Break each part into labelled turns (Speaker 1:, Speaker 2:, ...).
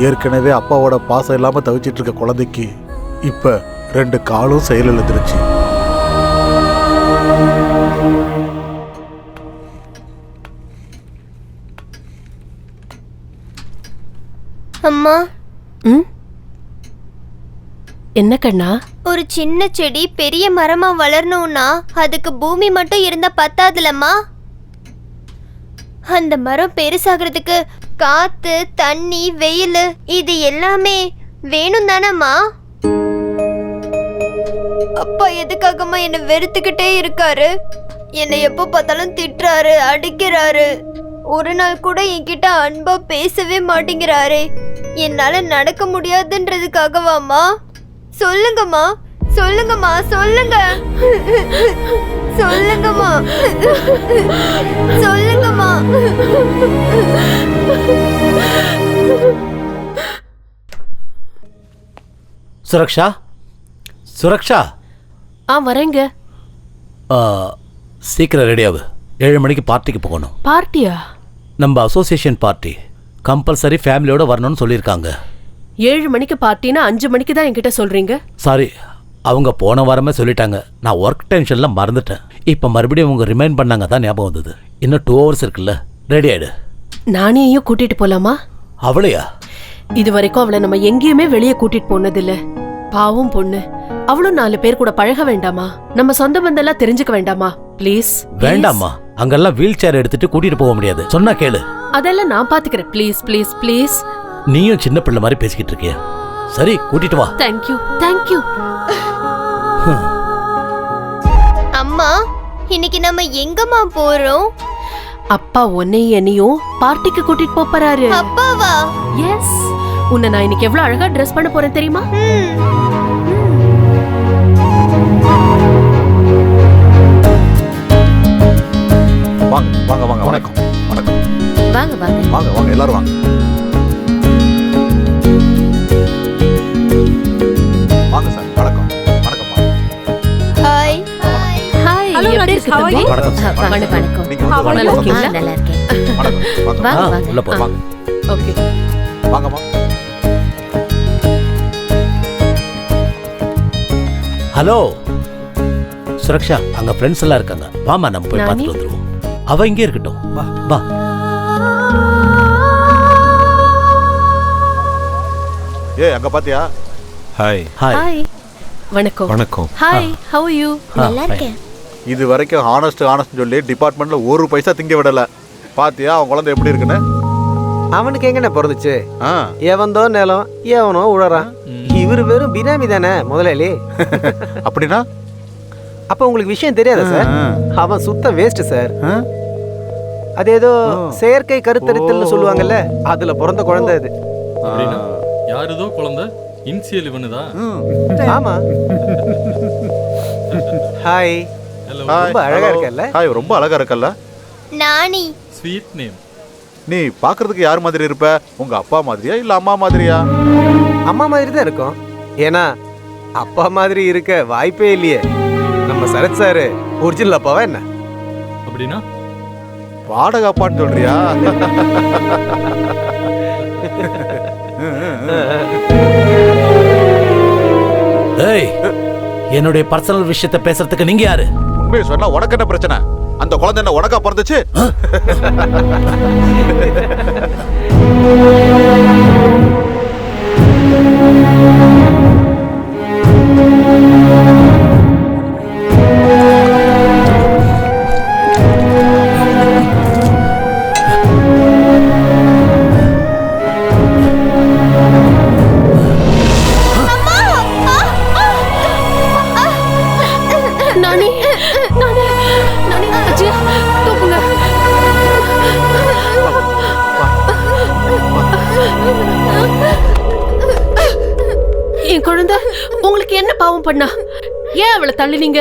Speaker 1: ஏற்கனவே அப்பாவோட பாசம் இல்லாம தவிச்சிட்டு இருக்க குழந்தைக்கு இப்ப 2 காலும் செயலிழந்துருச்சு.
Speaker 2: அம்மா.
Speaker 3: என்ன கண்ணா?
Speaker 2: ஒரு சின்ன செடி பெரிய மரமா வளரணும்னா அதுக்கு பூமி மட்டும் இருந்தா பத்தாதுலம்மா. அந்த மரம் பெருசாகிறதுக்கு காத்து, தண்ணி, வெயில் இது எல்லாமே வேணும் தானம்மா. அப்பா எதுக்காகம்மா என்னை வெறுத்துக்கிட்டே இருக்காரு? என்னை எப்போ பார்த்தாலும் திட்டுறாரு, அடிக்கிறாரு. ஒரு நாள் கூட என்கிட்ட அன்பா பேசவே மாட்டேங்கிறாரு. என்னால நடக்க முடியாதுன்றதுக்காகவாம்மா? சொல்லுங்கம்மா, சொல்லுங்கம்மா, சொல்லுங்க, சொல்லுங்கம்மா, சொல்லுங்கம்மா.
Speaker 4: சுரக்ஷா, சுரக்ஷா.
Speaker 3: வரேங்க.
Speaker 4: சீக்கிரம் ரெடியாகு. 7 மணிக்கு பார்ட்டிக்கு போகணும்.
Speaker 3: பார்ட்டியா?
Speaker 4: நம்ம அசோசியேஷன் பார்ட்டி. கம்பல்சரி ஃபேமிலியோட வரணும்னு சொல்லியிருக்காங்க.
Speaker 3: 7 மணிக்கு பார்ட்டினா 5 மணிக்கு தான் என்கிட்ட சொல்றீங்க?
Speaker 4: சாரி, அவங்க போன வாரமே சொல்லிட்டாங்க. நான் ஒர்க் டென்ஷன்ல மறந்துட்டேன். இப்போ மறுபடியும் அவங்க ரிமைண்ட் பண்ணாங்க தான் ஞாபகம் வந்தது. இன்னும் 2 hours இருக்குல்ல, ரெடி ஆயிடு.
Speaker 3: நானேயும் கூட்டிட்டு போலாமா?
Speaker 4: அவளையா?
Speaker 3: இது வரைக்கும் அவளை நம்ம எங்கேயுமே வெளியே கூட்டிட்டு போனதில்ல. பாவம் பொண்ணு. அவளும் 4 பேர் கூட பழக வேண்டாமா? நம்ம சொந்த பந்தெல்லாம் தெரிஞ்சுக்க வேண்டாமா? ப்ளீஸ்.
Speaker 4: வேண்டாமா, அங்கெல்லாம் வீல் சேர் எடுத்துட்டு கூட்டிட்டு போக முடியாது. சொன்னா கேளு.
Speaker 3: அதெல்லாம் நான் பாத்துக்கிறேன். Please please please.
Speaker 4: நீயும் சின்ன பிள்ளை மாதிரி பேசிக்கிட்டு இருக்கிய. சரி, கூட்டிட்டு வா.
Speaker 3: Thank you thank you.
Speaker 2: அம்மா, இன்னைக்கு நம்ம எங்கம்மா போறோம்?
Speaker 3: அப்பா உன்னையும் என்னையும் பார்ட்டிக்கு கூட்டிட்டு போறாரு.
Speaker 2: அப்பாவா?
Speaker 3: எஸ். உன்னை நான் இன்னைக்கு எவ்வளவு அழகா ட்ரெஸ் பண்ண போறேன் தெரியுமா?
Speaker 1: வாங்க வாங்க வாங்க. வணக்கம் வணக்கம்.
Speaker 2: வாங்க வாங்க
Speaker 1: வாங்க வாங்க, எல்லாரும் வாங்க. வாங்க சார். வணக்கம் வணக்கம்மா.
Speaker 2: ஹாய்.
Speaker 3: ஹாய். எப்படி இருக்கு தம்பி?
Speaker 4: வணக்கம் சார்.
Speaker 2: வணக்கம்.
Speaker 1: நீங்க வந்து
Speaker 3: நல்லா இருக்கீங்களா?
Speaker 2: நல்லா இருக்கேன்.
Speaker 1: வணக்கம் வாங்க.
Speaker 2: வாங்க.
Speaker 4: உள்ள போ.
Speaker 1: வாங்க
Speaker 3: ஓகே.
Speaker 1: வாங்கம்மா.
Speaker 4: ஹலோ சுரக்ஷா, அங்க ஃப்ரெண்ட்ஸ் எல்லாம் இருக்காங்க. வாமா, நம்ம போய் பார்த்துட்டு வந்துருவோம். அவ இங்கே இருக்கட்டும். வா வா.
Speaker 1: அங்க பாத்தியா?
Speaker 5: ஹாய்.
Speaker 3: ஹாய். வணக்கம்.
Speaker 5: வணக்கம்.
Speaker 3: Hi, how are you?
Speaker 2: நல்லா இருக்கேன்.
Speaker 1: இது வரைக்கும் ஹானஸ்ட் சொல்லி டிபார்ட்மெண்ட்ல 1 பைசா திங்க விடல. பாத்தியா அவன் குழந்தை எப்படி இருக்குன்னு?
Speaker 6: அவனுக்கு எங்கண்ணே பிறந்துச்சு? எவன்தோ நிலம் எவனோ உழறான். இவரு வெறும் பினாமி தானே முதலாளி.
Speaker 1: அப்படின்னா
Speaker 6: அப்ப உங்களுக்கு விஷயம் தெரியாதா சார்? அவன் சுத்த வேஸ்ட் சார். அது ஏதோ செயற்கை கருத்தரித்தல்னு சொல்லுவாங்கல்ல, அதுல பிறந்த குழந்தை அது.
Speaker 7: யாருதோ குழந்தை இன்சியல் இவனுதா?
Speaker 6: ஆமா. ஹாய்.
Speaker 7: ஹலோ.
Speaker 6: ரொம்ப அழகா இருக்கல்ல?
Speaker 1: ஹாய், ரொம்ப அழகா இருக்கல்ல?
Speaker 2: நானி.
Speaker 7: Sweet name.
Speaker 1: நீ பாக்குறதுக்கு யார் மாதிரி இருப்ப? உங்க அப்பா மாதிரியா இல்ல அம்மா மாதிரியா?
Speaker 6: அம்மா மாதிரி தான் இருக்கும். ஏன்னா அப்பா மாதிரி இருக்க வாய்ப்பே இல்லையே. நம்ம சரத் சார் ஒரிஜினல் அப்பாவா என்ன?
Speaker 7: அப்படின்னா
Speaker 1: வாடகை அப்பான்னு சொல்றியா?
Speaker 4: ஏய், என்னுடைய பர்சனல் விஷயத்தை பேசுறதுக்கு நீங்க யாரு?
Speaker 1: உண்மையை சொன்னா உனக்கு என்ன பிரச்சனை? அந்த குழந்தை என்ன உனக்கா பிறந்துச்சு?
Speaker 3: நானி, நானி, நானி, அஜய், தூக்குங்க. என் குழந்தை உங்களுக்கு என்ன பாவம் பண்ணா? ஏன் அவளை தள்ளினீங்க?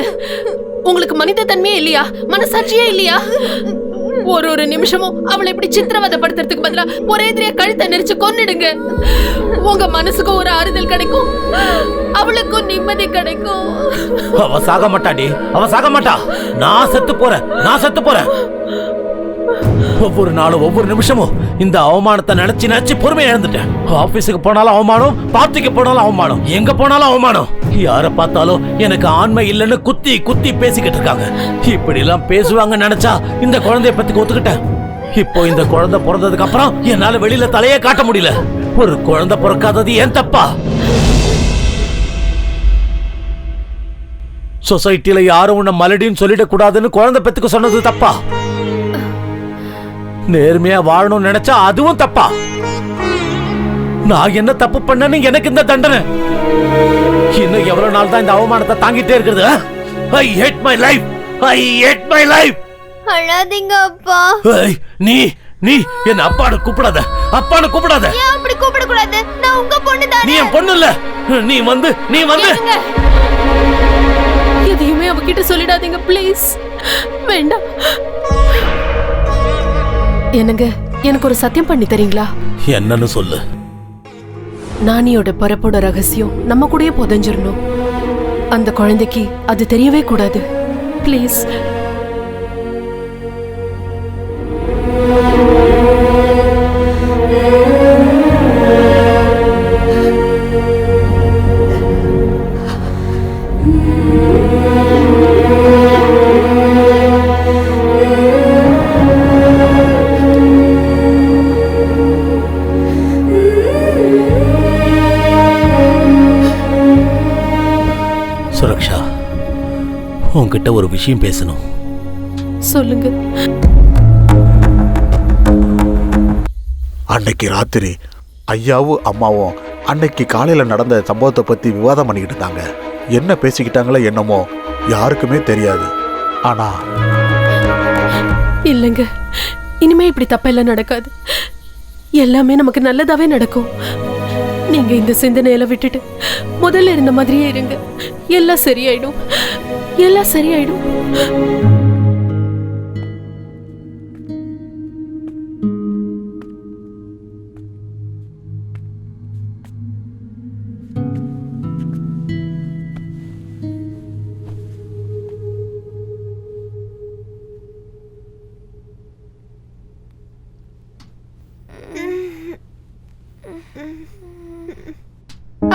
Speaker 3: உங்களுக்கு மனித தன்மையே இல்லையா? மனசாட்சியே இல்லையா? ஒரு நிமிஷமும் அவளை இப்படி சித்திரவதைப்படுத்துறதுக்கு பதிலா ஒரே எதிரியா கழுத்தை நெரிச்சு கொன்னிடுங்க. உங்க மனசுக்கு ஒரு ஆறுதல் கிடைக்கும், அவளுக்கும் நிம்மதி கிடைக்கும்.
Speaker 4: அவ சாக மாட்டாடி, அவ சாக மாட்டா. நான் செத்து போறேன், நான் செத்து போறேன். ஒவ்வொரு நாளும் ஒவ்வொரு நிமிஷமும் இந்த அவமானத்தை நினைச்சு நினைச்சு பொறுமை இழந்துட்டேன். ஆபீஸுக்கு போனாலும் அவமானம், பார்ட்டிக்கு போனாலும் அவமானம், எங்க போனாலும் அவமானம். யார பார்த்தாலும் எனக்கு ஆண்மை இல்லைன்னு குத்தி குத்தி பேசிக்கிட்டு இருக்காங்க. இப்படி எல்லாம் பேசுவாங்க நினைச்சா இந்த குழந்தைய பத்தி ஒத்துக்கிட்டேன். இப்போ இந்த குழந்தை பிறந்ததுக்கு அப்புறம் என்னால வெளியில தலையே காட்ட முடியல. ஒரு குழந்தை பிறக்காதது ஏன் தப்பா? சொசைட்டில யாரும் உன்னை மலடின்னு சொல்லிடக் கூடாதுன்னு குழந்தை பெத்துக்க சொன்னது தப்பா? நேர்மையா வாழணும்னு நினைச்சா அதுவும் தப்பா? நான் என்ன தப்பு பண்ணேன்னு எனக்கு இந்த தண்டனை? இன்னும் எவ்வளவு நாள் தான் இந்த அவமானத்தை தாங்கிட்டே இருக்கிறது? I hate my life. I hate my life.
Speaker 2: அழாதீங்க அப்பா.
Speaker 4: நீ நீ என்ன அப்பான்னு கூப்பிடாத, அப்பான்னு கூப்பிடாத.
Speaker 2: ஏன் அப்படி கூப்பிட கூடாது? நான் உங்க பொண்ணு தானே.
Speaker 4: நீ என் பொண்ணு இல்ல. நீ வந்து
Speaker 3: எதையுமே அவகிட்ட சொல்லிடாதீங்க ப்ளீஸ். வேண்டாம். என்னங்க, எனக்கு ஒரு சத்தியம் பண்ணி தரீங்களா?
Speaker 4: என்னன்னு சொல்லு.
Speaker 3: நானியோட பிறப்போட ரகசியம் நம்ம கூடயே புதைஞ்சிரணும். அந்த குழந்தைக்கு அது தெரியவே கூடாது. ப்ளீஸ்.
Speaker 4: சுரக்ஷா, உன்கிட்ட ஒரு விஷயம் பேசணும்.
Speaker 3: சொல்லுங்க.
Speaker 1: அன்னைக்கு ராத்திரி ஐயாவும் அம்மாவும் அன்னைக்கு காலையில நடந்த சம்பவத்தை பத்தி விவாதம் பண்ணிக்கிட்டு இருந்தாங்க. என்ன பேசிக்கிட்டாங்களோ என்னமோ யாருக்குமே தெரியாது. ஆனா
Speaker 3: இல்லைங்க, இனிமே இப்படி தப்பெல்லாம் நடக்காது. எல்லாமே நமக்கு நல்லதாவே நடக்கும். நீங்க இந்த சிந்தனையில விட்டுட்டு முதல்ல இருந்த மாதிரியே இருங்க. எல்லாம் சரியாயிடும், எல்லாம் சரியாயிடும்.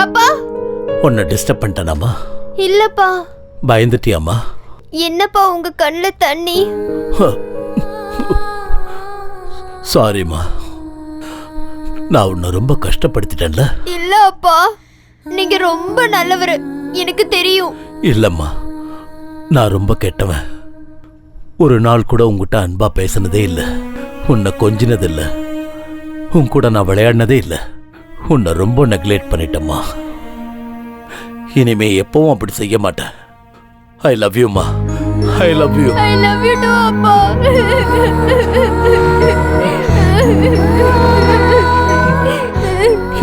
Speaker 2: அப்பா.
Speaker 4: உன்னை டிஸ்டர்ப் பண்ணிட்டேனாமா?
Speaker 2: இல்லப்பா.
Speaker 4: பயந்துட்டியாமா?
Speaker 2: என்னப்பா உங்க கண்ணுல தண்ணி?
Speaker 4: சாரிம்மா, நான் உன்னை ரொம்ப கஷ்டப்படுத்திட்டேன்ல.
Speaker 2: இல்ல அப்பா, நீங்க ரொம்ப நல்லவரு, எனக்கு தெரியும்.
Speaker 4: இல்லம்மா, நான் ரொம்ப கெட்டவன். ஒரு நாள் கூட உங்ககிட்ட அன்பா பேசினதே இல்லை, உன்னை கொஞ்சினது இல்லை, உன் கூட நான் விளையாடினதே இல்லை. உன்னை ரொம்ப நெக்லெக்ட் பண்ணிட்டேம்மா. இனிமே எப்பவும் அப்படி செய்ய மாட்டேன். ஐ லவ் யூ மா. I love you.
Speaker 2: I love you to அப்பா.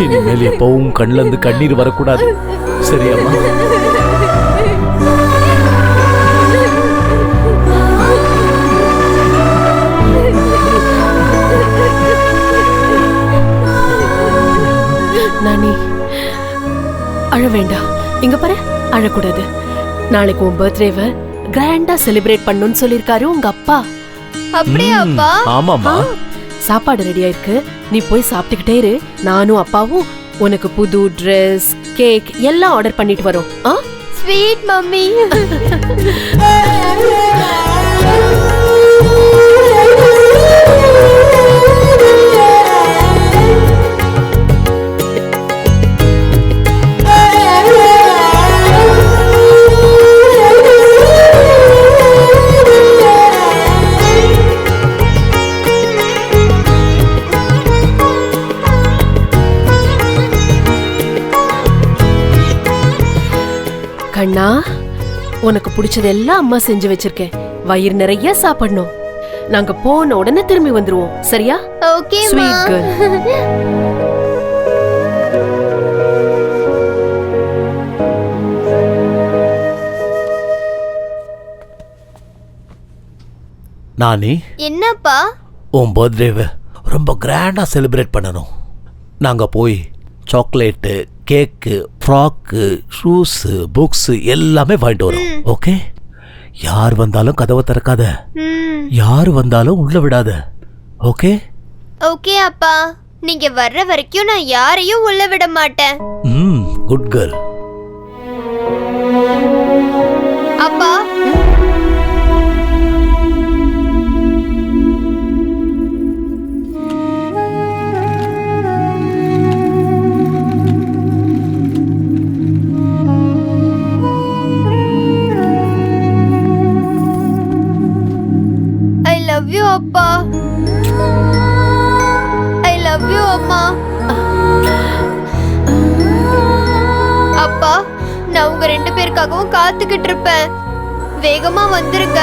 Speaker 4: இனிமேல் எப்பவும் கண்ணுல இருந்து கண்ணீர் வரக்கூடாது, சரியாம்மா?
Speaker 3: நானி, அழ வேண்டாம். இங்க பாரு, அழக்கூடாது. நாளைக்கு உன் பர்த்டேவை கிராண்டா செலிப்ரேட் பண்ணணும்னு சொல்லிருக்காரு உங்க அப்பா.
Speaker 2: அப்படியே அப்பா?
Speaker 4: ஆமாமா.
Speaker 3: சாப்பாடு ரெடியா இருக்கு, நீ போய் சாப்பிட்டுக்கிட்டே இரு. நானும் அப்பாவும் உனக்கு புது ட்ரெஸ், கேக் எல்லாம் ஆர்டர் பண்ணிட்டு வரோம்.
Speaker 2: Sweet mummy.
Speaker 3: கண்ணா, உனக்கு பிடிச்சதெல்லாம் அம்மா செஞ்சு வச்சிருக்கேன். வயிறு நிறைய சாப்பிடணும். நாங்க போன உடனே திரும்பி வந்துருவோம், சரியா?
Speaker 2: ஓகே மா.
Speaker 3: Sweet girl.
Speaker 4: நானி,
Speaker 2: என்னப்பா?
Speaker 4: உன் பர்த்டேவை ரொம்ப கிராண்டா செலிப்ரேட் பண்ணணும். நாங்க போய் சாக்லேட்டு, கேக்கு, ஃப்ராக்கு, ஷூஸு, புக்ஸு எல்லாமே வாங்கிட்டு வரோம். ஓகே? யார் வந்தாலும் கதவை திறக்காத, யார் வந்தாலும் உள்ள விடாத. ஓகே?
Speaker 2: ஓகே அப்பா, நீங்க வர்ற வரைக்கும் நான் யாரையும் உள்ள விட மாட்டேன்.
Speaker 4: Good girl.
Speaker 2: அப்பா, ஐ லவ் யூ அப்பா. ஐ லவ் யூ அம்மா. அப்பா, நான் உங்க 2 பேருக்காகவும் காத்துக்கிட்டு இருப்பேன். வேகமா வந்துருங்க.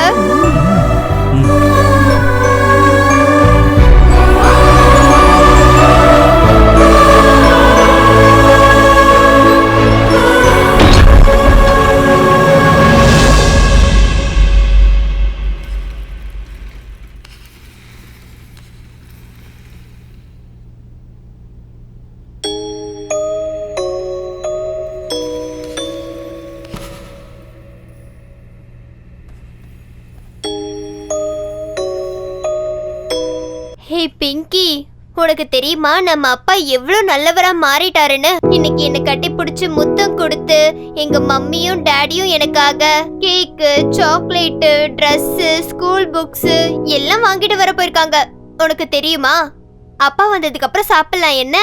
Speaker 2: ஹே பிங்கி, உனக்கு தெரியுமா நம்ம அப்பா எவ்வளவு நல்லவரா மாறிட்டாருன்னு? இன்னைக்கு என்ன கட்டி பிடிச்சு முத்தம் கொடுத்து எங்க மம்மியும் டாடியும் எனக்காக கேக்கு, சாக்லேட்டு, Dress, ஸ்கூல் புக்ஸ் எல்லாம் வாங்கிட்டு வர போயிருக்காங்க. உனக்கு தெரியுமா? அப்பா வந்ததுக்கு அப்புறம் சாப்பிடலாம் என்ன?